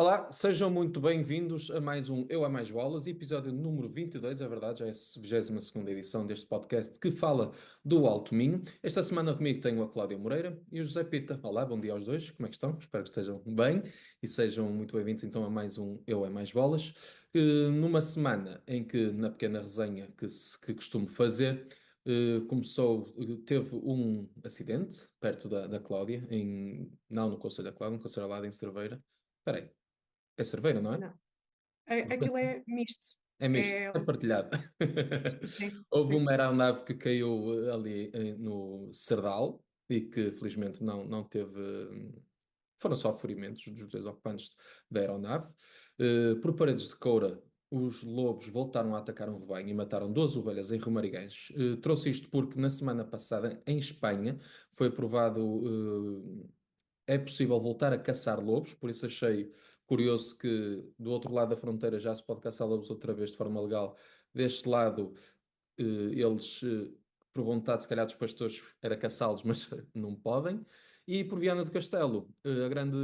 Olá, sejam muito bem-vindos a mais um Eu a Mais Bolas, episódio número 22, é verdade, já é a 22ª edição deste podcast que fala do Alto Minho. Esta semana comigo tenho a Cláudia Moreira e o José Pita. Olá, bom dia aos dois, como é que estão? Espero que estejam bem e sejam muito bem-vindos então a mais um Eu a Mais Bolas. Numa semana em que, na pequena resenha que costumo fazer, teve um acidente perto da Cláudia, não no Conselho da Cláudia, no Conselho ao lado em Cerveira. Espera aí. É cerveira, não é? Não. Aquilo é misto. É misto, É, é partilhado. sim, Houve sim. uma aeronave que caiu ali no Serdal e que felizmente não teve. Foram só ferimentos dos dois ocupantes da aeronave. Por paredes de coura, os lobos voltaram a atacar um rebanho e mataram 12 ovelhas em Romarigães. Trouxe isto porque na semana passada, em Espanha, foi aprovado. É possível voltar a caçar lobos, por isso achei curioso que do outro lado da fronteira já se pode caçar lobos outra vez de forma legal. Deste lado, eles, por vontade, se calhar, dos pastores, era caçá-los, mas não podem. E por Viana do Castelo, a grande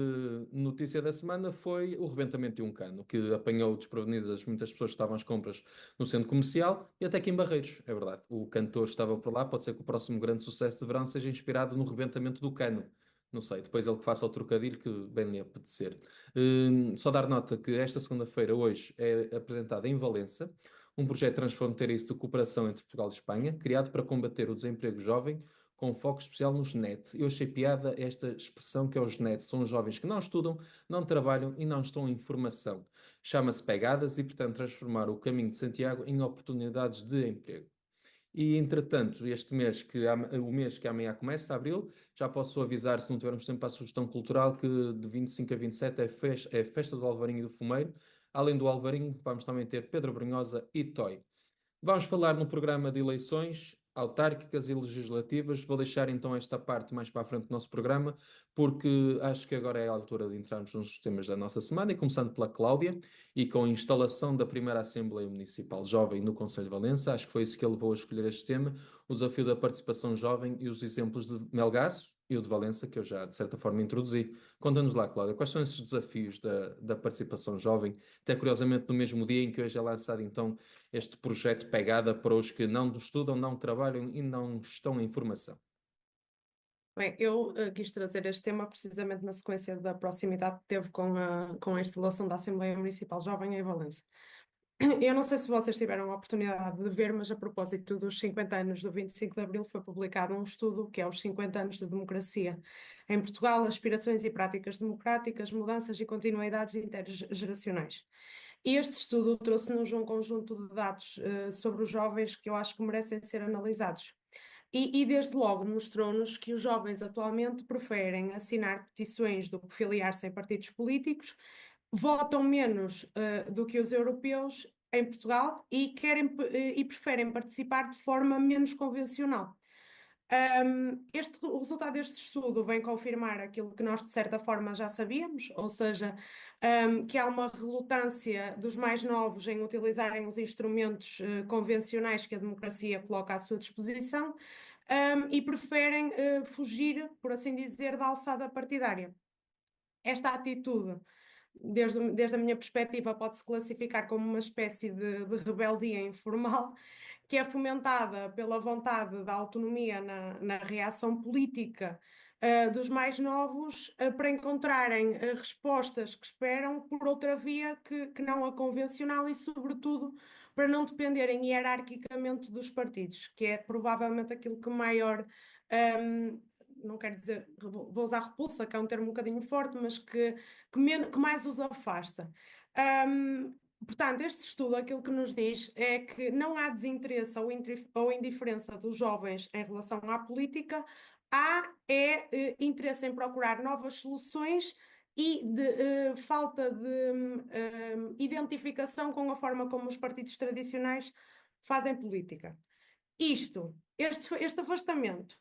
notícia da semana foi o rebentamento de um cano, que apanhou desprevenidas muitas pessoas que estavam às compras no centro comercial e até aqui em Barreiros, é verdade. O cantor estava por lá, pode ser que o próximo grande sucesso de verão seja inspirado no rebentamento do cano. Não sei, depois ele que faça o trocadilho que bem lhe apetecer. Só dar nota que esta segunda-feira, hoje, é apresentado em Valença um projeto transfronteiriço de cooperação entre Portugal e Espanha, criado para combater o desemprego jovem, com foco especial nos NET. Eu achei piada esta expressão que é os NET. São os jovens que não estudam, não trabalham e não estão em formação. Chama-se pegadas e pretende transformar o caminho de Santiago em oportunidades de emprego. E, entretanto, o mês que amanhã começa, abril, já posso avisar, se não tivermos tempo para a sugestão cultural, que de 25 a 27 é a festa do Alvarinho e do Fumeiro. Além do Alvarinho, vamos também ter Pedro Brunhosa e Toy. Vamos falar no programa de eleições autárquicas e legislativas. Vou deixar então esta parte mais para a frente do nosso programa, porque acho que agora é a altura de entrarmos nos temas da nossa semana, e começando pela Cláudia, e com a instalação da primeira Assembleia Municipal Jovem no Conselho de Valença. Acho que foi isso que ele levou a escolher este tema, o desafio da participação jovem e os exemplos de Melgaço e o de Valença, que eu já de certa forma introduzi. Conta-nos lá, Cláudia, quais são esses desafios da participação jovem, até curiosamente no mesmo dia em que hoje é lançado então este projeto Pegada para os que não estudam, não trabalham e não estão em formação. Bem, eu quis trazer este tema precisamente na sequência da proximidade que teve com a instalação da Assembleia Municipal Jovem em Valença. Eu não sei se vocês tiveram a oportunidade de ver, mas a propósito dos 50 anos do 25 de Abril foi publicado um estudo que é os 50 anos de democracia em Portugal, aspirações e práticas democráticas, mudanças e continuidades intergeracionais. E este estudo trouxe-nos um conjunto de dados sobre os jovens que eu acho que merecem ser analisados. E desde logo mostrou-nos que os jovens atualmente preferem assinar petições do que filiar-se em partidos políticos, votam menos do que os europeus em Portugal e e preferem participar de forma menos convencional. O resultado deste estudo vem confirmar aquilo que nós, de certa forma, já sabíamos, ou seja, que há uma relutância dos mais novos em utilizarem os instrumentos convencionais que a democracia coloca à sua disposição, e preferem fugir, por assim dizer, da alçada partidária. Esta atitude, desde a minha perspectiva, pode-se classificar como uma espécie de rebeldia informal, que é fomentada pela vontade da autonomia na reação política, dos mais novos, para encontrarem respostas que esperam por outra via que não a convencional e, sobretudo, para não dependerem hierarquicamente dos partidos, que é provavelmente aquilo que maior. hum, não quero dizer, vou usar repulsa, que é um termo um bocadinho forte, mas que mais os afasta. Hum, Portanto, este estudo aquilo que nos diz é que não há desinteresse ou indiferença dos jovens em relação à política, há interesse em procurar novas soluções e falta de identificação com a forma como os partidos tradicionais fazem política. Este afastamento,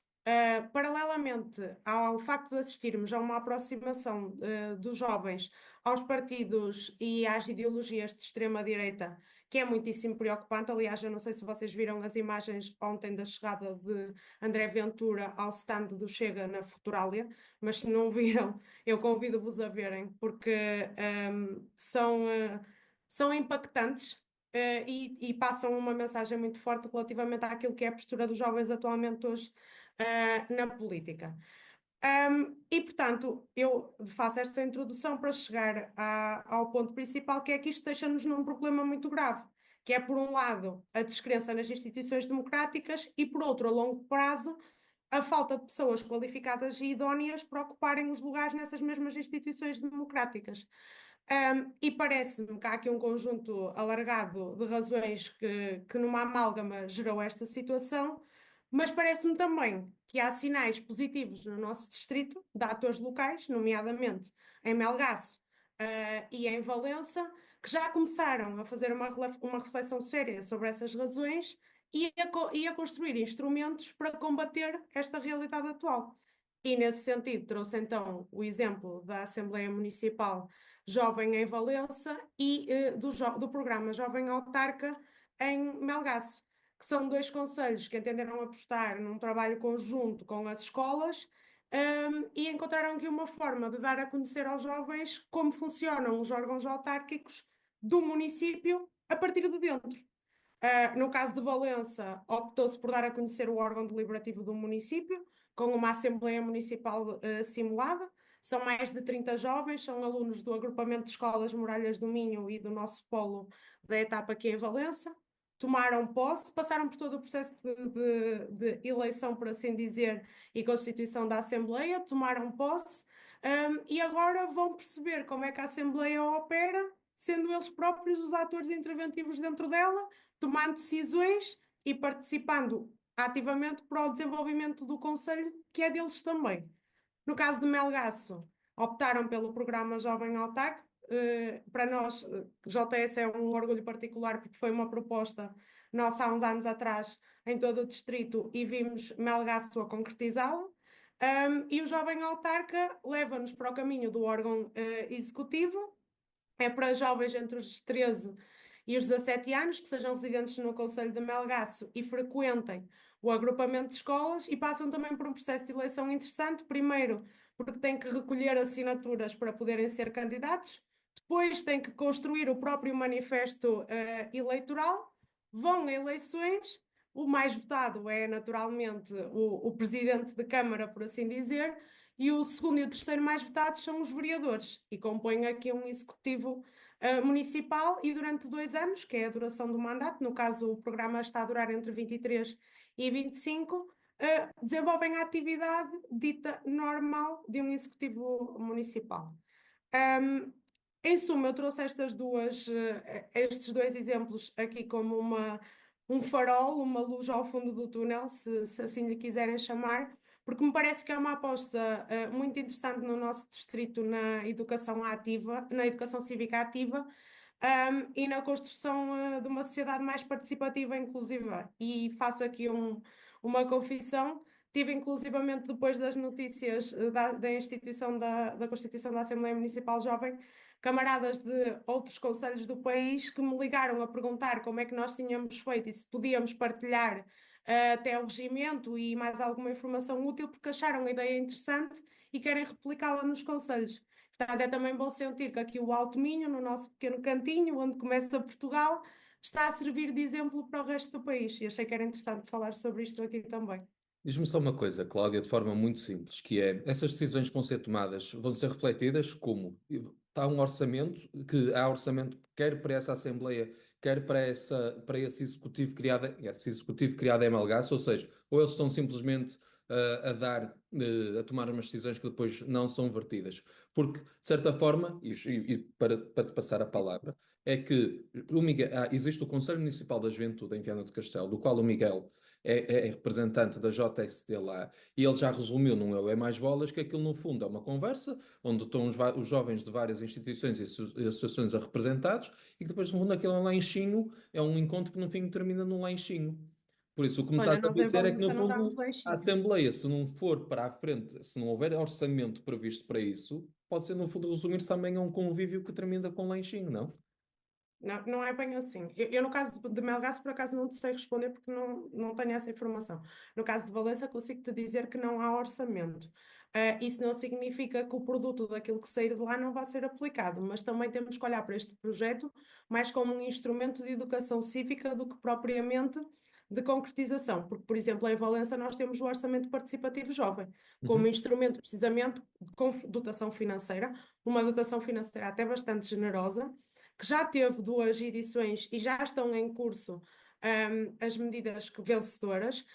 Paralelamente ao facto de assistirmos a uma aproximação dos jovens aos partidos e às ideologias de extrema-direita, que é muitíssimo preocupante. Aliás, eu não sei se vocês viram as imagens ontem da chegada de André Ventura ao stand do Chega na Futurália, mas se não viram, eu convido-vos a verem, porque são impactantes. E passam uma mensagem muito forte relativamente àquilo que é a postura dos jovens atualmente hoje na política. E, portanto, eu faço esta introdução para chegar ao ponto principal, que é que isto deixa-nos num problema muito grave, que é, por um lado, a descrença nas instituições democráticas e, por outro, a longo prazo, a falta de pessoas qualificadas e idóneas para ocuparem os lugares nessas mesmas instituições democráticas. E parece-me que há aqui um conjunto alargado de razões que numa amálgama gerou esta situação, mas parece-me também que há sinais positivos no nosso distrito, de atores locais, nomeadamente em Melgaço, e em Valença, que já começaram a fazer uma reflexão séria sobre essas razões e a construir instrumentos para combater esta realidade atual. E nesse sentido, trouxe então o exemplo da Assembleia Municipal Jovem em Valença e do programa Jovem Autarca em Melgaço, que são dois conselhos que entenderam apostar num trabalho conjunto com as escolas, e encontraram aqui uma forma de dar a conhecer aos jovens como funcionam os órgãos autárquicos do município a partir de dentro. No caso de Valença, optou-se por dar a conhecer o órgão deliberativo do município, com uma Assembleia Municipal simulada. São mais de 30 jovens, são alunos do agrupamento de escolas Muralhas do Minho e do nosso polo da etapa aqui em Valença. Tomaram posse, passaram por todo o processo de eleição, por assim dizer, e constituição da Assembleia, tomaram posse, e agora vão perceber como é que a Assembleia opera, sendo eles próprios os atores interventivos dentro dela, tomando decisões e participando ativamente para o desenvolvimento do Conselho, que é deles também. No caso de Melgaço, optaram pelo programa Jovem Autarca. Para nós, JS é um orgulho particular porque foi uma proposta nossa há uns anos atrás em todo o distrito e vimos Melgaço a concretizá-la. E o Jovem Autarca leva-nos para o caminho do órgão executivo, é para jovens entre os 13 e os 17 anos que sejam residentes no Conselho de Melgaço e frequentem o agrupamento de escolas e passam também por um processo de eleição interessante. Primeiro, porque têm que recolher assinaturas para poderem ser candidatos, depois têm que construir o próprio manifesto eleitoral, vão a eleições. O mais votado é naturalmente o presidente de Câmara, por assim dizer, e o segundo e o terceiro mais votados são os vereadores, e compõem aqui um executivo municipal e durante 2 anos, que é a duração do mandato, no caso o programa está a durar entre 23 e 25, desenvolvem a atividade dita normal de um executivo municipal. Um, Em suma, eu trouxe estes dois exemplos aqui como um farol, uma luz ao fundo do túnel, se assim lhe quiserem chamar, porque me parece que é uma aposta muito interessante no nosso distrito na educação ativa, na educação cívica ativa, e na construção de uma sociedade mais participativa e inclusiva. E faço aqui uma confissão. Tive inclusivamente depois das notícias da instituição da Constituição da Assembleia Municipal Jovem, camaradas de outros conselhos do país que me ligaram a perguntar como é que nós tínhamos feito e se podíamos partilhar até o regimento e mais alguma informação útil, porque acharam a ideia interessante e querem replicá-la nos conselhos. Portanto, é também bom sentir que aqui o Alto Minho, no nosso pequeno cantinho, onde começa Portugal, está a servir de exemplo para o resto do país. E achei que era interessante falar sobre isto aqui também. Diz-me só uma coisa, Cláudia, de forma muito simples, que é, essas decisões que vão ser tomadas vão ser refletidas como? Está um orçamento, que há orçamento quer para essa Assembleia, quer para esse executivo criado em Melgaço, ou seja, ou eles estão simplesmente a tomar umas decisões que depois não são vertidas. Porque, de certa forma, e para te passar a palavra, é que existe o Conselho Municipal da Juventude em Viana do Castelo, do qual o Miguel é representante da JSD lá, e ele já resumiu num Eu é Mais Bolas que aquilo no fundo é uma conversa onde estão os jovens de várias instituições e associações a representados e que depois no fundo aquilo é um lanchinho, é um encontro que no fim termina num lanchinho. Por isso, o que me estás Olha, a nós em dizer é que, no Valença não fundo, damos a lanchinho. Assembleia, se não for para a frente, se não houver orçamento previsto para isso, pode ser, no fundo, resumir-se também a um convívio que termina com lanchinho, não? Não, não é bem assim. Eu, no caso de Melgaço, por acaso não te sei responder porque não tenho essa informação. No caso de Valença, consigo-te dizer que não há orçamento. Isso não significa que o produto daquilo que sair de lá não vai ser aplicado, mas também temos que olhar para este projeto mais como um instrumento de educação cívica do que propriamente de concretização. Porque, por exemplo, em Valença nós temos o Orçamento Participativo Jovem, como Uhum. instrumento precisamente com dotação financeira, uma dotação financeira até bastante generosa que já teve duas edições e já estão em curso, as medidas vencedoras,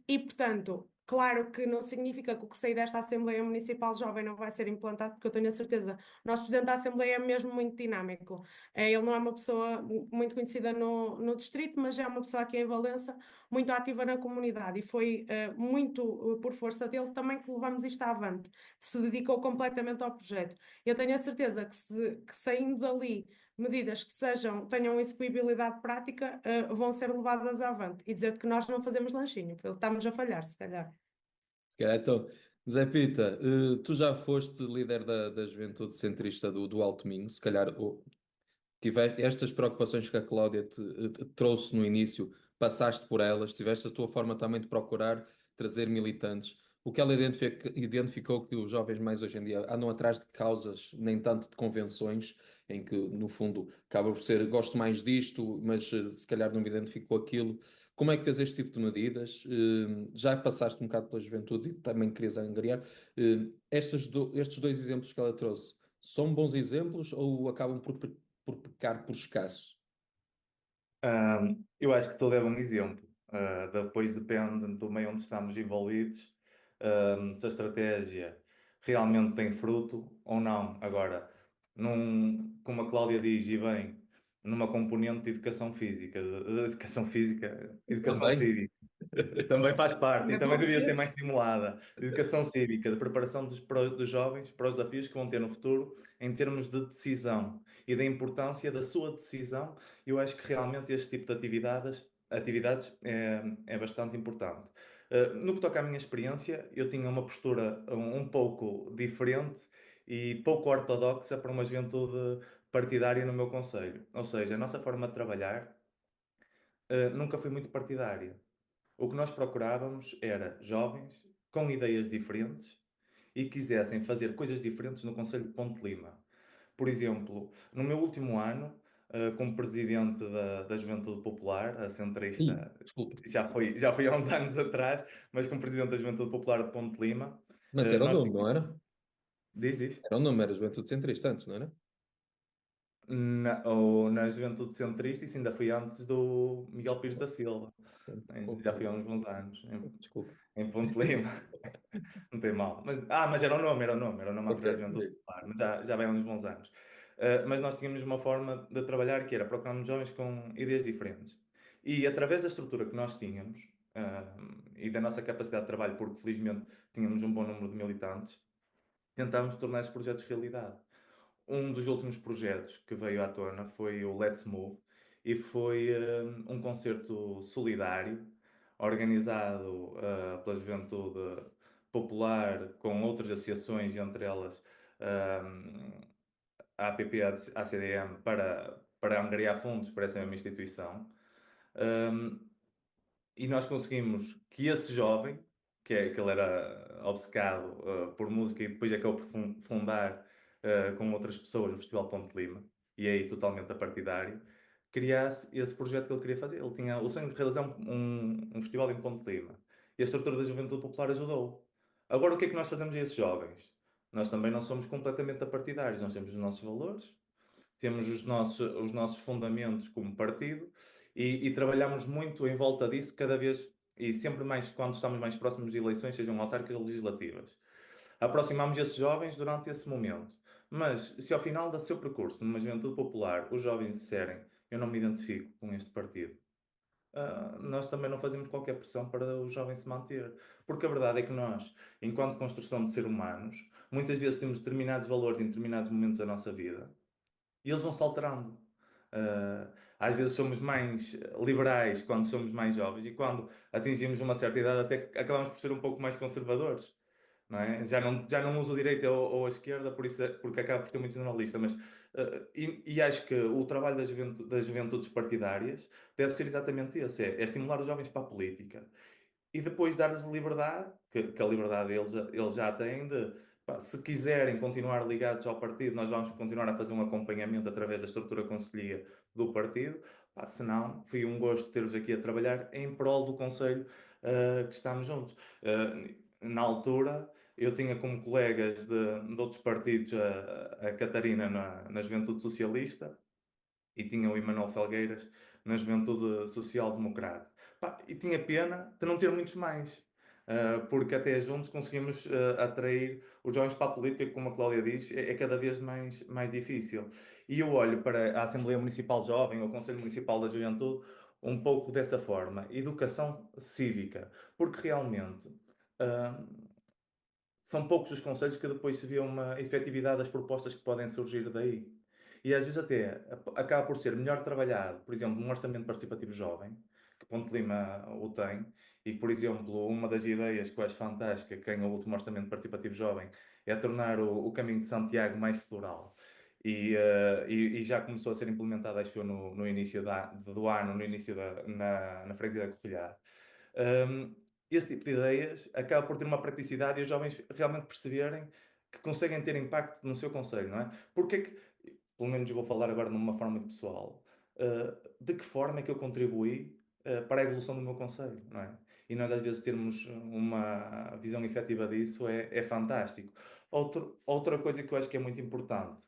e, portanto, claro que não significa que o que sair desta Assembleia Municipal Jovem não vai ser implantado, porque eu tenho a certeza, o nosso Presidente da Assembleia é mesmo muito dinâmico. Ele não é uma pessoa muito conhecida no distrito, mas é uma pessoa aqui em Valença muito ativa na comunidade e foi muito por força dele também que levamos isto avante, se dedicou completamente ao projeto. Eu tenho a certeza que saindo dali medidas que tenham execuibilidade prática, vão ser levadas avante. E dizer-te que nós não fazemos lanchinho, porque estamos a falhar, se calhar. Se calhar, então, Zé Pita, tu já foste líder da juventude centrista do Alto Minho, se calhar estas preocupações que a Cláudia te trouxe no início, passaste por elas, tiveste a tua forma também de procurar trazer militantes. O que ela identificou que os jovens mais hoje em dia andam atrás de causas, nem tanto de convenções, em que, no fundo, acaba por ser gosto mais disto, mas se calhar não me identificou aquilo. Como é que fez este tipo de medidas? Já passaste um bocado pela juventude e também querias angariar. Estes dois exemplos que ela trouxe são bons exemplos ou acabam por pecar por escasso? Eu acho que todo é bom exemplo. Depois depende do meio onde estamos envolvidos, se a estratégia realmente tem fruto ou não. Agora, como a Cláudia diz, e bem, numa componente de educação física, educação Também. cívica. Também faz parte e Também também pode devia ter ser. mais estimulada. De educação cívica, de preparação dos jovens para os desafios que vão ter no futuro em termos de decisão e da importância da sua decisão. Eu acho que realmente este tipo de atividades é bastante importante. No que toca à minha experiência, eu tinha uma postura um pouco diferente e pouco ortodoxa para uma juventude partidária no meu conselho. Ou seja, a nossa forma de trabalhar nunca foi muito partidária. O que nós procurávamos era jovens com ideias diferentes e quisessem fazer coisas diferentes no Conselho de Ponte Lima. Por exemplo, no meu último ano, como presidente da Juventude Popular, a Ih, centrista, desculpa. já foi há uns anos atrás, mas como presidente da Juventude Popular de Ponte Lima, Mas era o nós nome, não tínhamos. era? Diz. Era o nome, era Juventude Centrista antes, não era? Ou na Juventude Centrista, isso ainda foi antes do Miguel Pires Desculpa, da Silva. Já foi há confundi. uns bons anos, Desculpa. em Ponte Lima. Não tem mal. Mas era o nome Ok, anterior à Juventude digo. Popular, mas já vai há uns bons anos. Mas nós tínhamos uma forma de trabalhar que era procurarmos jovens com ideias diferentes. E através da estrutura que nós tínhamos, e da nossa capacidade de trabalho, porque felizmente tínhamos um bom número de militantes, tentámos tornar esses projetos realidade. Um dos últimos projetos que veio à tona foi o Let's Move e foi um concerto solidário organizado pela Juventude Popular com outras associações, entre elas a APP, a ACDM, para angariar fundos para essa mesma instituição. Um, e nós conseguimos que esse jovem, que ele era obcecado por música e depois acabou por fundar com outras pessoas o Festival Ponte de Lima, e aí totalmente apartidário, criasse esse projeto que ele queria fazer. Ele tinha o sonho de realizar um festival em Ponte de Lima. E a estrutura da Juventude Popular ajudou. Agora, o que é que nós fazemos a esses jovens? Nós também não somos completamente apartidários, nós temos os nossos valores, temos os nossos fundamentos como partido e trabalhamos muito em volta disso cada vez e sempre mais quando estamos mais próximos de eleições, sejam autárquicas ou legislativas. Aproximamos esses jovens durante esse momento. Mas se ao final do seu percurso numa juventude popular os jovens disserem eu não me identifico com este partido, nós também não fazemos qualquer pressão para o jovem se manter. Porque a verdade é que nós, enquanto construção de seres humanos, muitas vezes temos determinados valores em determinados momentos da nossa vida e eles vão se alterando. Às vezes somos mais liberais quando somos mais jovens e quando atingimos uma certa idade até acabamos por ser um pouco mais conservadores, não é? Já não uso a direita ou a esquerda por isso, porque acaba por ser muito generalista, mas e acho que o trabalho das juventudes partidárias deve ser exatamente esse, é estimular os jovens para a política e depois dar-lhes liberdade, que a liberdade eles já têm de, pá, se quiserem continuar ligados ao partido, nós vamos continuar a fazer um acompanhamento através da estrutura conselhia do partido, pá, se não, foi um gosto ter-vos aqui a trabalhar em prol do conselho que estamos juntos. Na altura, eu tinha como colegas de outros partidos a Catarina na Juventude Socialista, e tinha o Emanuel Felgueiras na Juventude Social Democrata. Pá, e tinha pena de não ter muitos mais, porque até juntos conseguimos atrair os jovens para a política, que, como a Cláudia diz, é cada vez mais difícil. E eu olho para a Assembleia Municipal Jovem, ou o Conselho Municipal da Juventude, um pouco dessa forma, educação cívica, porque realmente são poucos os conselhos que depois se vê uma efetividade das propostas que podem surgir daí. E às vezes até acaba por ser melhor trabalhado, por exemplo, num orçamento participativo jovem, que Ponte de Lima o tem, e por exemplo, uma das ideias que eu acho fantástica, que ganhou o último orçamento participativo jovem, é tornar o Caminho de Santiago mais floral. E já começou a ser implementada, acho eu, no início do ano, no início na freguesia da Covilhã. Um, esse tipo de ideias acaba por ter uma praticidade e os jovens realmente perceberem que conseguem ter impacto no seu conselho, não é? Porque é que, pelo menos eu vou falar agora de uma forma muito pessoal, de que forma é que eu contribuí para a evolução do meu conselho, não é? E nós às vezes termos uma visão efetiva disso é fantástico. Outra coisa que eu acho que é muito importante,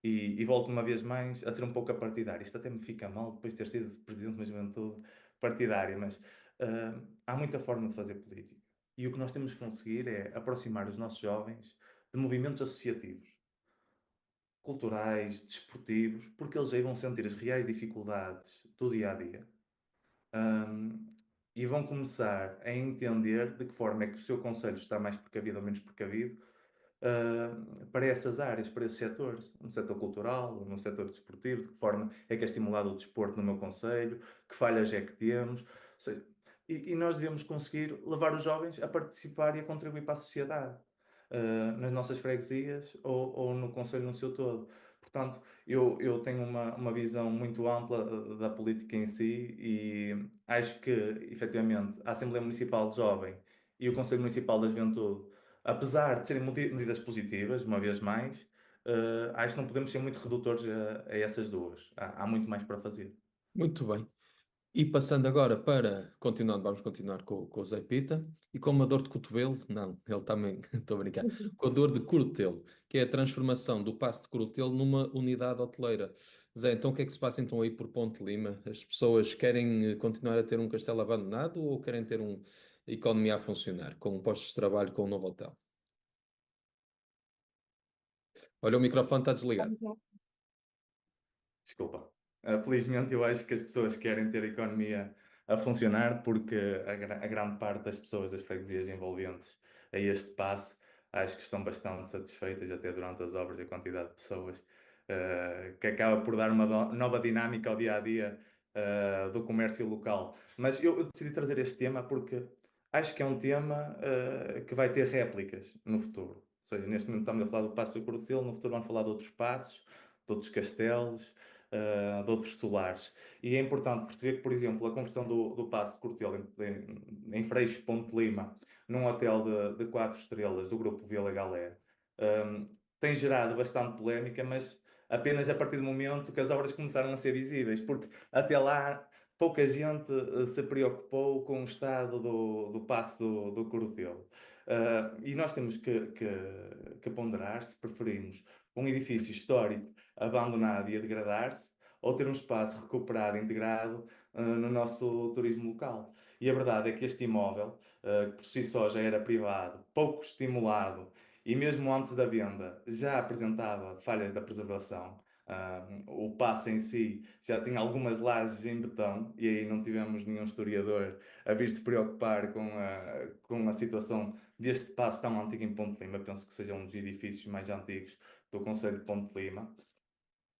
e volto uma vez mais a ter um pouco a partidária, isto até me fica mal depois de ter sido presidente de uma juventude partidária, mas há muita forma de fazer política. E o que nós temos que conseguir é aproximar os nossos jovens de movimentos associativos, culturais, desportivos, porque eles aí vão sentir as reais dificuldades do dia a dia. E vão começar a entender de que forma é que o seu conselho está mais precavido ou menos precavido para essas áreas, para esses setores, no setor cultural, no setor desportivo, de que forma é que é estimulado o desporto no meu concelho, que falhas é que temos. Ou seja, e nós devemos conseguir levar os jovens a participar e a contribuir para a sociedade, nas nossas freguesias ou no concelho no seu todo. Portanto, eu tenho uma visão muito ampla da política em si e acho que, efetivamente, a Assembleia Municipal de Jovem e o Conselho Municipal da Juventude, apesar de serem medidas positivas, uma vez mais, acho que não podemos ser muito redutores a essas duas. Há muito mais para fazer. Muito bem. E passando agora vamos continuar com o Zé Pita e com uma dor de cotovelo, não, ele também, estou a brincar, com a dor de curutelo, que é a transformação do Paço de Curutelo numa unidade hoteleira. Zé, então o que é que se passa então aí por Ponte de Lima? As pessoas querem continuar a ter um castelo abandonado ou querem ter uma economia a funcionar, com postos de trabalho, com um novo hotel? Olha, o microfone está desligado. Desculpa. Felizmente, eu acho que as pessoas querem ter a economia a funcionar porque a grande parte das pessoas das freguesias envolventes a este passo acho que estão bastante satisfeitas, até durante as obras, e a quantidade de pessoas que acaba por dar uma nova dinâmica ao dia a dia do comércio local. Mas eu decidi trazer este tema porque acho que é um tema que vai ter réplicas no futuro. Ou seja, neste momento estamos a falar do Paço do Cortelo, no futuro vamos falar de outros passos, de outros castelos, de outros solares. E é importante perceber que, por exemplo, a conversão do Paço de Cortelo em Freixo Ponte Lima, num hotel de 4 estrelas do grupo Vila Galé, tem gerado bastante polémica, mas apenas a partir do momento que as obras começaram a ser visíveis, porque até lá pouca gente se preocupou com o estado do Paço do Cortelo. E nós temos que ponderar se preferimos um edifício histórico abandonado e a degradar-se, ou ter um espaço recuperado e integrado no nosso turismo local. E a verdade é que este imóvel, que por si só já era privado, pouco estimulado e mesmo antes da venda já apresentava falhas da preservação. O passo em si já tinha algumas lajes em betão e aí não tivemos nenhum historiador a vir se preocupar com a situação deste passo tão antigo em Ponte Lima. Penso que seja um dos edifícios mais antigos do Conselho de Ponte Lima.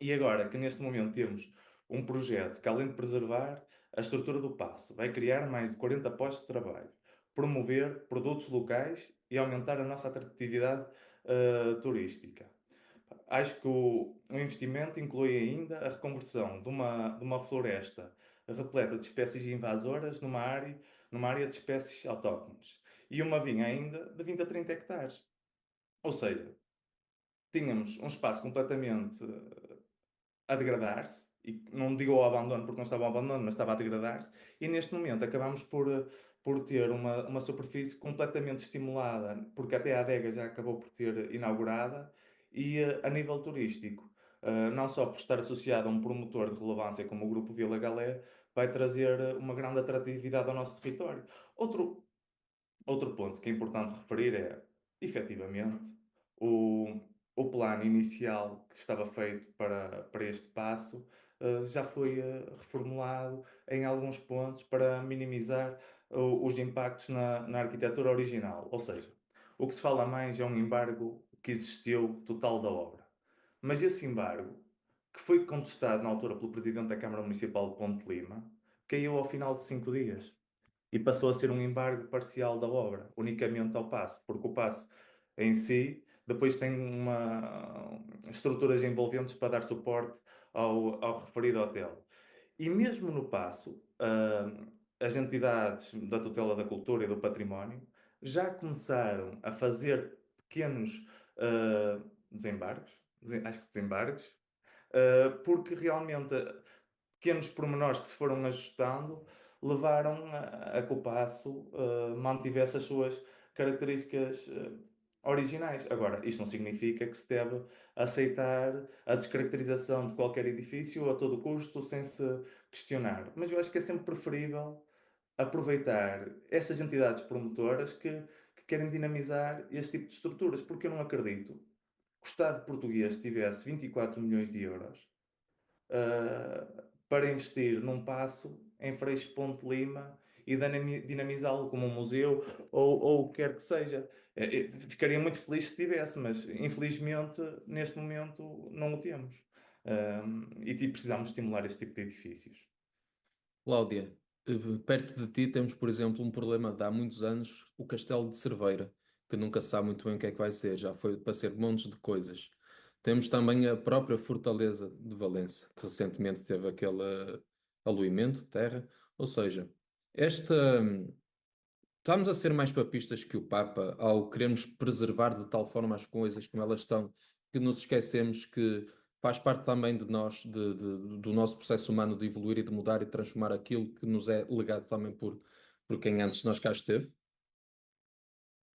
E agora que neste momento temos um projeto que, além de preservar a estrutura do paço, vai criar mais de 40 postos de trabalho, promover produtos locais e aumentar a nossa atratividade turística. Acho que o investimento inclui ainda a reconversão de uma floresta repleta de espécies invasoras numa área de espécies autóctones e uma vinha ainda de 20 a 30 hectares. Ou seja, tínhamos um espaço completamente a degradar-se, e não digo ao abandono porque não estava ao abandono, mas estava a degradar-se, e neste momento acabamos por ter uma superfície completamente estimulada, porque até a adega já acabou por ter inaugurada, e a nível turístico, não só por estar associado a um promotor de relevância como o Grupo Vila Galé, vai trazer uma grande atratividade ao nosso território. Outro ponto que é importante referir é, efetivamente, o, o plano inicial que estava feito para este passo já foi reformulado em alguns pontos para minimizar os impactos na arquitetura original. Ou seja, o que se fala mais é um embargo que existiu total da obra. Mas esse embargo, que foi contestado na altura pelo Presidente da Câmara Municipal de Ponte de Lima, caiu ao final de 5 dias e passou a ser um embargo parcial da obra, unicamente ao paço, porque o paço em si depois tem estruturas envolventes para dar suporte ao referido hotel. E mesmo no paço, as entidades da tutela da cultura e do património já começaram a fazer pequenos desembargos, acho que desembargos, porque realmente pequenos pormenores que se foram ajustando levaram a que o paço mantivesse as suas características originais. Agora, isto não significa que se deve aceitar a descaracterização de qualquer edifício a todo custo, sem se questionar. Mas eu acho que é sempre preferível aproveitar estas entidades promotoras que querem dinamizar este tipo de estruturas, porque eu não acredito que o Estado português tivesse 24 milhões de euros para investir num paço em Freixo Ponte Lima e dinamizá-lo como um museu ou o que quer que seja. Ficaria muito feliz se tivesse, mas infelizmente neste momento não o temos. E precisamos estimular este tipo de edifícios. Cláudia, perto de ti temos, por exemplo, um problema de há muitos anos, o Castelo de Cerveira, que nunca se sabe muito bem o que é que vai ser, já foi para ser montes de coisas. Temos também a própria Fortaleza de Valença, que recentemente teve aquele aluimento de terra. Ou seja, esta, estamos a ser mais papistas que o Papa ao queremos preservar de tal forma as coisas como elas estão, que nos esquecemos que faz parte também de nós, do nosso processo humano de evoluir e de mudar e transformar aquilo que nos é legado também por quem antes de nós cá esteve.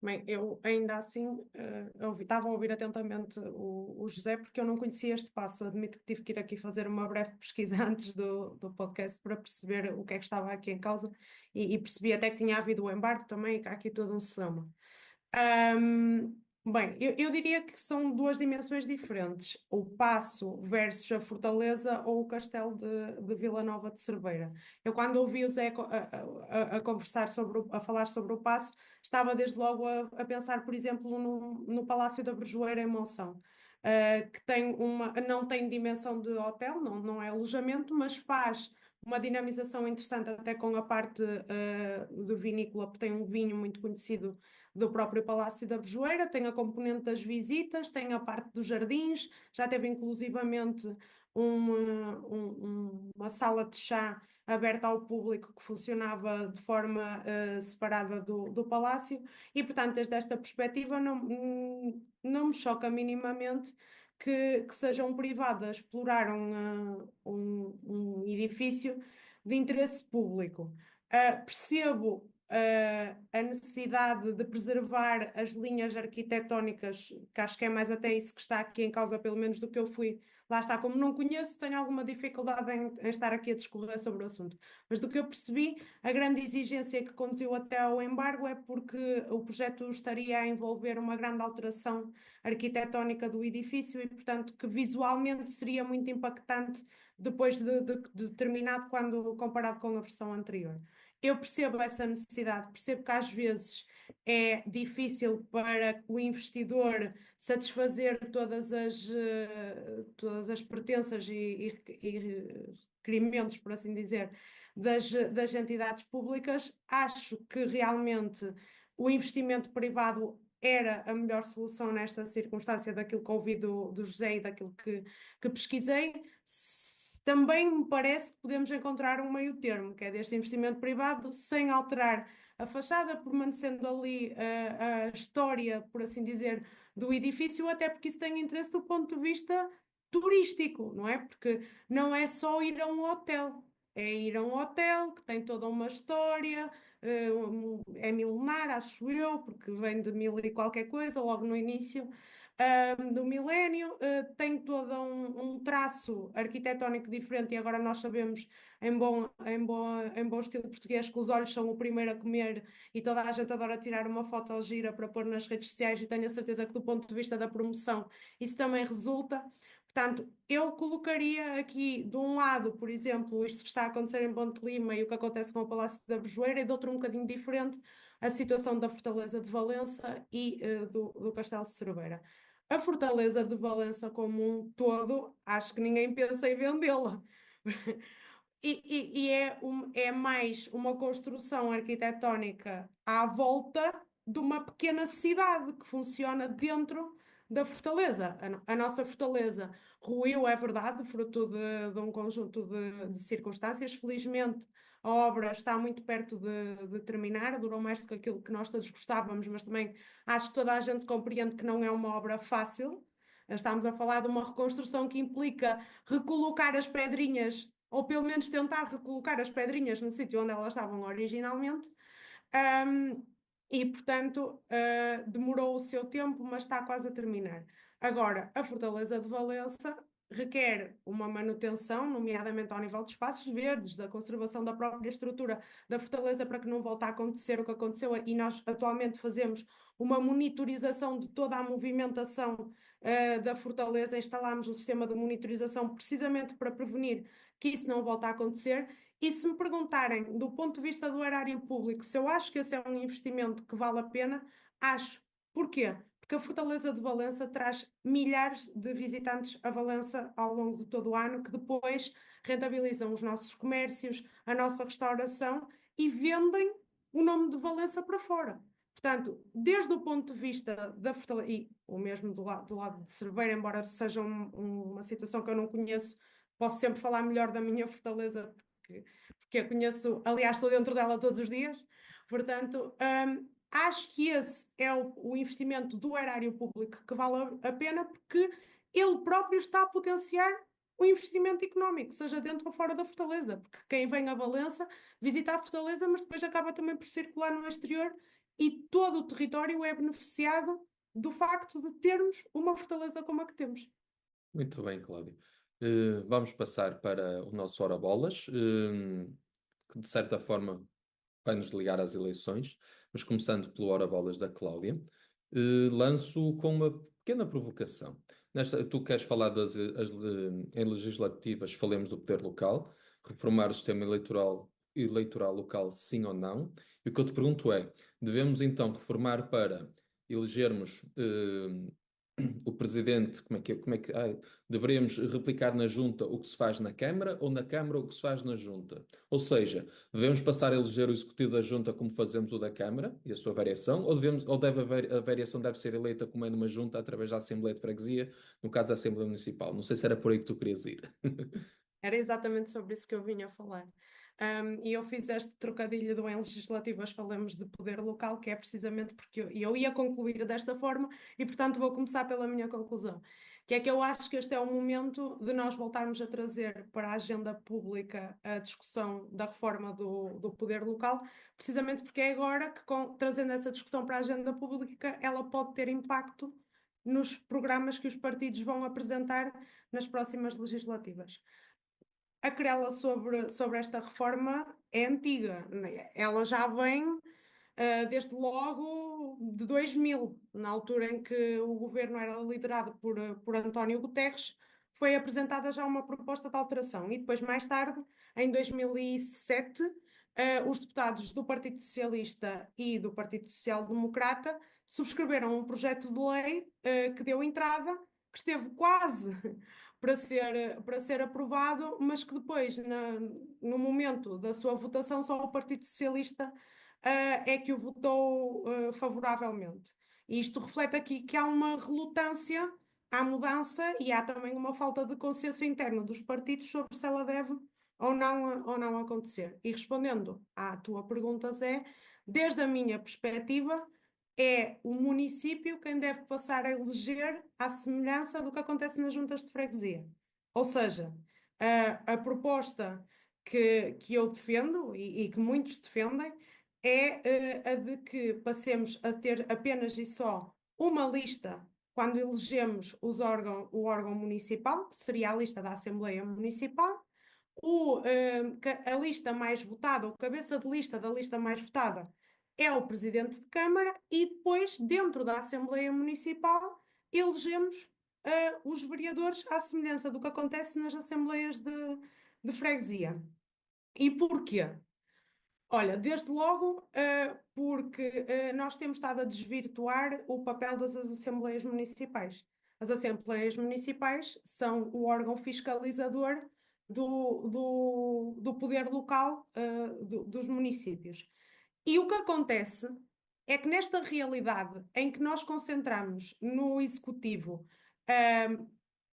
Bem, eu ainda assim estava a ouvir atentamente o José, porque eu não conhecia este passo. Admito que tive que ir aqui fazer uma breve pesquisa antes do podcast para perceber o que é que estava aqui em causa e percebi até que tinha havido o embargo também e que há aqui todo um celeuma. Bem, eu diria que são duas dimensões diferentes: o Paço versus a Fortaleza ou o Castelo de Vila Nova de Cerveira. Eu, quando ouvi o Zé a conversar a falar sobre o Paço, estava desde logo a pensar, por exemplo, no Palácio da Brejoeira em Monção, que não tem dimensão de hotel, não é alojamento, mas faz uma dinamização interessante até com a parte do vinícola, porque tem um vinho muito conhecido do próprio Palácio da Brejoeira, tem a componente das visitas, tem a parte dos jardins, já teve inclusivamente uma sala de chá aberta ao público que funcionava de forma separada do palácio e, portanto, desde esta perspectiva não me choca minimamente que seja um privado a explorar um edifício de interesse público. Percebo a necessidade de preservar as linhas arquitetónicas, que acho que é mais até isso que está aqui em causa, pelo menos do que eu fui. Lá está, como não conheço, tenho alguma dificuldade em estar aqui a discorrer sobre o assunto. Mas do que eu percebi, a grande exigência que conduziu até ao embargo é porque o projeto estaria a envolver uma grande alteração arquitetónica do edifício e, portanto, que visualmente seria muito impactante depois de terminado, quando comparado com a versão anterior. Eu percebo essa necessidade, percebo que às vezes é difícil para o investidor satisfazer todas as pertenças e requerimentos, por assim dizer, das entidades públicas, acho que realmente o investimento privado era a melhor solução nesta circunstância, daquilo que ouvi do José e daquilo que pesquisei. Também me parece que podemos encontrar um meio termo, que é deste investimento privado, sem alterar a fachada, permanecendo ali a história, por assim dizer, do edifício, até porque isso tem interesse do ponto de vista turístico, não é? Porque não é só ir a um hotel, é ir a um hotel que tem toda uma história, é milenar, acho eu, porque vem de 1000 e qualquer coisa, logo no início do milénio, tem todo um traço arquitetónico diferente, e agora nós sabemos, em bom estilo português, que os olhos são o primeiro a comer, e toda a gente adora tirar uma foto gira para pôr nas redes sociais, e tenho a certeza que do ponto de vista da promoção isso também resulta. Portanto, eu colocaria aqui de um lado, por exemplo, isto que está a acontecer em Ponte Lima e o que acontece com o Palácio da Brejoeira, e de outro um bocadinho diferente, a situação da Fortaleza de Valença e do Castelo de Cerveira. A Fortaleza de Valença como um todo, acho que ninguém pensa em vendê-la. E é mais uma construção arquitetónica à volta de uma pequena cidade que funciona dentro da fortaleza. A nossa fortaleza ruiu, é verdade, fruto de um conjunto de circunstâncias. Felizmente, a obra está muito perto de terminar, durou mais do que aquilo que nós todos gostávamos, mas também acho que toda a gente compreende que não é uma obra fácil. Estamos a falar de uma reconstrução que implica recolocar as pedrinhas, ou pelo menos tentar recolocar as pedrinhas no sítio onde elas estavam originalmente. Um, e, portanto, demorou o seu tempo, mas está quase a terminar. Agora, a Fortaleza de Valença requer uma manutenção, nomeadamente ao nível de espaços verdes, da conservação da própria estrutura da fortaleza, para que não volte a acontecer o que aconteceu, e nós atualmente fazemos uma monitorização de toda a movimentação da fortaleza. Instalámos um sistema de monitorização precisamente para prevenir que isso não volte a acontecer. E se me perguntarem, do ponto de vista do erário público, se eu acho que esse é um investimento que vale a pena, acho. Porquê? Porque a Fortaleza de Valença traz milhares de visitantes a Valença ao longo de todo o ano, que depois rentabilizam os nossos comércios, a nossa restauração, e vendem o nome de Valença para fora. Portanto, desde o ponto de vista da Fortaleza, e o mesmo do lado de Cerveira, embora seja uma situação que eu não conheço, posso sempre falar melhor da minha Fortaleza, porque a conheço, aliás, estou dentro dela todos os dias. Portanto, acho que esse é o investimento do erário público que vale a pena, porque ele próprio está a potenciar o investimento económico, seja dentro ou fora da Fortaleza, porque quem vem a Valença visita a Fortaleza, mas depois acaba também por circular no exterior, e todo o território é beneficiado do facto de termos uma Fortaleza como a que temos. Muito bem, Cláudio. Vamos passar para o nosso Ora Bolas, que de certa forma vai nos ligar às eleições, mas começando pelo Ora Bolas da Cláudia, lanço com uma pequena provocação. Tu queres falar em legislativas, falemos do poder local, reformar o sistema eleitoral local, sim ou não? E o que eu te pergunto é, devemos então reformar para elegermos o presidente, deveríamos replicar na junta o que se faz na Câmara, ou na Câmara o que se faz na junta? Ou seja, devemos passar a eleger o executivo da junta como fazemos o da Câmara e a sua variação, a variação deve ser eleita como é numa junta através da Assembleia de Freguesia, no caso da Assembleia Municipal? Não sei se era por aí que tu querias ir. Era exatamente sobre isso que eu vinha a falar. E eu fiz este trocadilho do em legislativas falamos de poder local, que é precisamente porque eu ia concluir desta forma, e portanto vou começar pela minha conclusão, que é que eu acho que este é o momento de nós voltarmos a trazer para a agenda pública a discussão da reforma do poder local, precisamente porque é agora que, trazendo essa discussão para a agenda pública, ela pode ter impacto nos programas que os partidos vão apresentar nas próximas legislativas. A querela sobre esta reforma é antiga, ela já vem desde logo de 2000, na altura em que o governo era liderado por António Guterres. Foi apresentada já uma proposta de alteração, e depois, mais tarde, em 2007, os deputados do Partido Socialista e do Partido Social Democrata subscreveram um projeto de lei que deu entrada, que esteve quase para ser aprovado, mas que depois, no momento da sua votação, só o Partido Socialista é que o votou favoravelmente. E isto reflete aqui que há uma relutância à mudança e há também uma falta de consenso interno dos partidos sobre se ela deve ou não acontecer. E respondendo à tua pergunta, Zé, desde a minha perspectiva, é o município quem deve passar a eleger à semelhança do que acontece nas juntas de freguesia. Ou seja, a proposta que eu defendo e que muitos defendem é a de que passemos a ter apenas e só uma lista quando elegemos o órgão municipal, que seria a lista da Assembleia Municipal, a lista mais votada, o cabeça de lista da lista mais votada é o Presidente de Câmara e depois, dentro da Assembleia Municipal, elegemos os vereadores à semelhança do que acontece nas Assembleias de Freguesia. E porquê? Olha, desde logo, porque nós temos estado a desvirtuar o papel das Assembleias Municipais. As Assembleias Municipais são o órgão fiscalizador do poder local, dos municípios. E o que acontece é que nesta realidade em que nós concentramos no Executivo,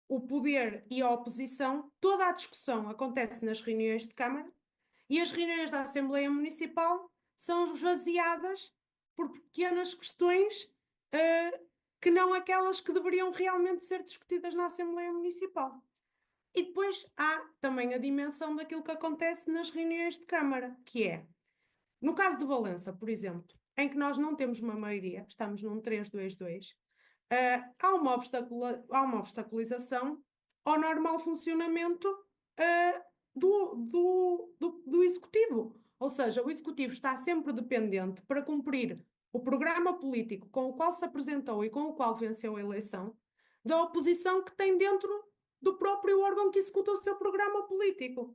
o poder e a oposição, toda a discussão acontece nas reuniões de Câmara e as reuniões da Assembleia Municipal são esvaziadas por pequenas questões, que não aquelas que deveriam realmente ser discutidas na Assembleia Municipal. E depois há também a dimensão daquilo que acontece nas reuniões de Câmara, que é, no caso de Valença, por exemplo, em que nós não temos uma maioria, estamos num 3-2-2, há uma obstaculização ao normal funcionamento do Executivo. Ou seja, o Executivo está sempre dependente para cumprir o programa político com o qual se apresentou e com o qual venceu a eleição, da oposição que tem dentro do próprio órgão que executa o seu programa político.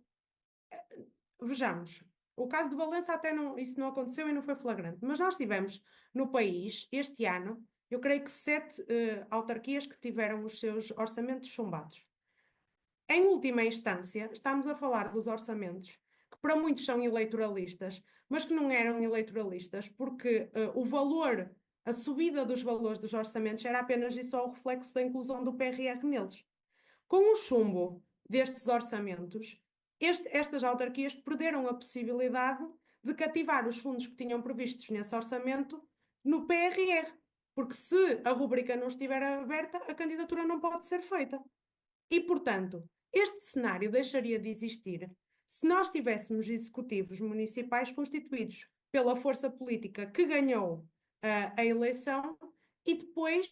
Vejamos, o caso de Valença até não, isso não aconteceu e não foi flagrante, mas nós tivemos no país, este ano, eu creio que 7 autarquias que tiveram os seus orçamentos chumbados. Em última instância, estamos a falar dos orçamentos que para muitos são eleitoralistas, mas que não eram eleitoralistas porque o valor, a subida dos valores dos orçamentos era apenas e só o reflexo da inclusão do PRR neles. Com o chumbo destes orçamentos, estas autarquias perderam a possibilidade de cativar os fundos que tinham previstos nesse orçamento no PRR, porque se a rubrica não estiver aberta, a candidatura não pode ser feita. E, portanto, este cenário deixaria de existir se nós tivéssemos executivos municipais constituídos pela força política que ganhou a eleição e depois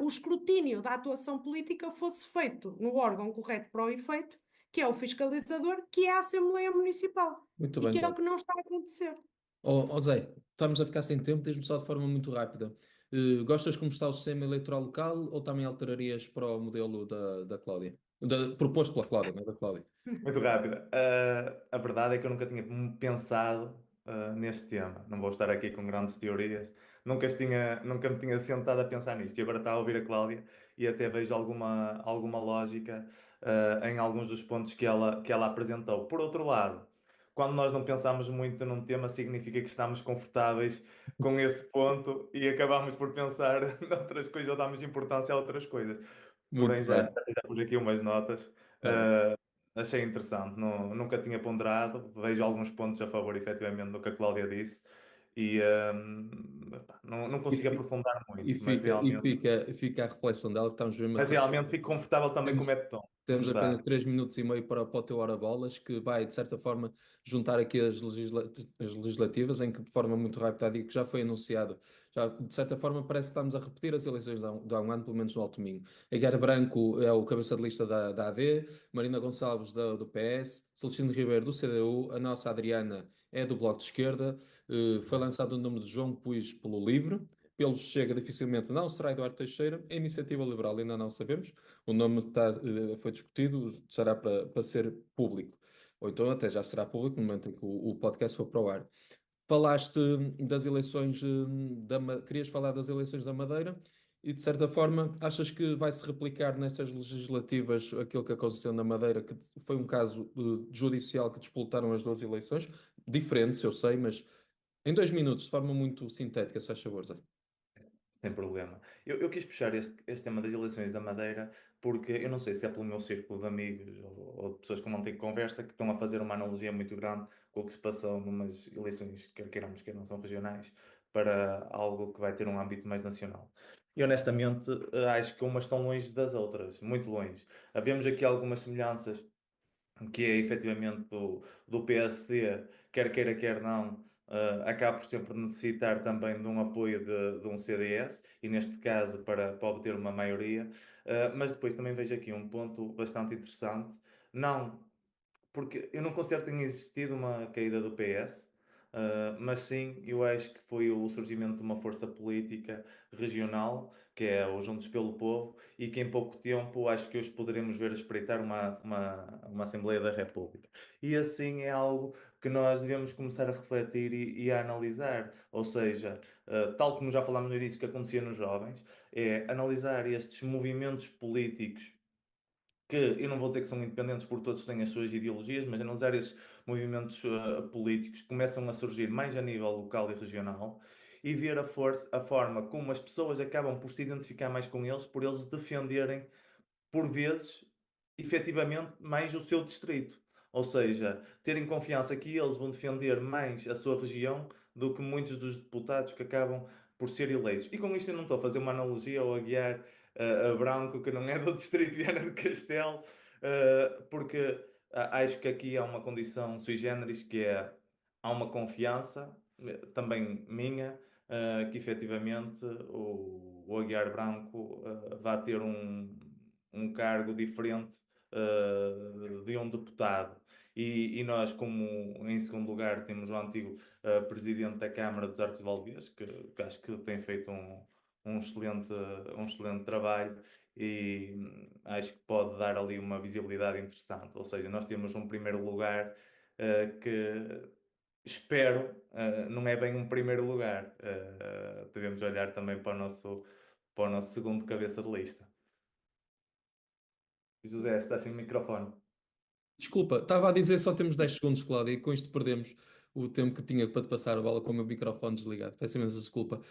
o escrutínio da atuação política fosse feito no órgão correto para o efeito, que é o fiscalizador, que é a Assembleia Municipal. Muito E bem, que é o Cláudio. que não está a acontecer. Zé, estamos a ficar sem tempo, diz-me só de forma muito rápida. Gostas como está o sistema eleitoral local ou também alterarias para o modelo da Cláudia? Proposto pela Cláudia, não é da Cláudia? Muito rápida. A verdade é que eu nunca tinha pensado neste tema. Não vou estar aqui com grandes teorias. Nunca me tinha sentado a pensar nisto. E agora está a ouvir a Cláudia e até vejo alguma lógica em alguns dos pontos que ela apresentou. Por outro lado, quando nós não pensamos muito num tema, significa que estamos confortáveis com esse ponto e acabamos por pensar noutras coisas ou damos importância a outras coisas. Muito Porém, já bem. pus aqui umas notas. Tá bem. Achei interessante, nunca tinha ponderado, vejo alguns pontos a favor, efetivamente, do que a Cláudia disse e epá, não E, consigo fi- aprofundar e muito, fica, e fica, fica a reflexão dela, que estamos mesmo a mas ter. realmente fico confortável também com o Temos, método. temos Vamos apenas dar. 3 minutos e meio para o teu Hora Bolas, que vai, de certa forma, juntar aqui as legislativas, em que, de forma muito rápida, digo que já foi anunciado. Já, de certa forma, parece que estamos a repetir as eleições de há um ano, pelo menos no Alto Minho. Aguiar Branco é o cabeça de lista da AD, Marina Gonçalves do PS, Celestino Ribeiro do CDU, a nossa Adriana é do Bloco de Esquerda, foi lançado o nome de João Puig pelo LIVRE. Pelo Chega, dificilmente não será Eduardo Teixeira. A Iniciativa Liberal ainda não sabemos. O nome foi discutido, será para ser público. Ou então até já será público no momento em que o podcast for para o ar. Falaste das eleições, querias falar das eleições da Madeira E de certa forma, achas que vai-se replicar nestas legislativas aquilo que aconteceu na Madeira, que foi um caso judicial que disputaram as duas eleições, diferentes, eu sei, mas em 2 minutos, de forma muito sintética, se faz favor, Zé. Sem problema. Eu quis puxar este tema das eleições da Madeira porque eu não sei se é pelo meu círculo de amigos ou de pessoas com quem mantenho conversa que estão a fazer uma analogia muito grande com o que se passou numas eleições, quer queiramos, quer não são regionais, para algo que vai ter um âmbito mais nacional. E honestamente, acho que umas estão longe das outras, muito longe. Havemos aqui algumas semelhanças que é efetivamente do PSD, quer queira, quer não, acaba por sempre necessitar também de um apoio de um CDS, e neste caso para obter uma maioria. Mas depois também vejo aqui um ponto bastante interessante, não porque eu não considero que tenha existido uma caída do PS, mas sim, eu acho que foi o surgimento de uma força política regional, que é o Juntos pelo Povo, e que em pouco tempo acho que hoje poderemos ver a espreitar uma Assembleia da República. E assim é algo que nós devemos começar a refletir e a analisar, ou seja, tal como já falámos no início que acontecia nos jovens, é analisar estes movimentos políticos que eu não vou dizer que são independentes porque todos têm as suas ideologias, mas analisar esses movimentos políticos que começam a surgir mais a nível local e regional e ver a forma como as pessoas acabam por se identificar mais com eles, por eles defenderem por vezes, efetivamente, mais o seu distrito. Ou seja, terem confiança que eles vão defender mais a sua região do que muitos dos deputados que acabam por ser eleitos. E com isto eu não estou a fazer uma analogia ou a guiar a Branco, que não é do distrito de Viana do Castelo, porque acho que aqui há uma condição sui generis, que é, há uma confiança, também minha, que efetivamente o Aguiar Branco vai ter um cargo diferente de um deputado. E nós, como em segundo lugar, temos o antigo presidente da Câmara dos Arcos de Valdez, que acho que tem feito um excelente trabalho e acho que pode dar ali uma visibilidade interessante. Ou seja, nós temos um primeiro lugar que espero, não é bem um primeiro lugar. Devemos olhar também para o nosso segundo cabeça de lista. José, estás sem microfone. Desculpa, estava a dizer só temos 10 segundos, Cláudio, e com isto perdemos o tempo que tinha para te passar a bola com o meu microfone desligado. Peço imensa desculpa.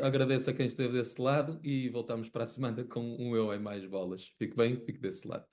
Agradeço a quem esteve desse lado e voltamos para a semana com um Eu em Mais Bolas. Fique bem, fique desse lado.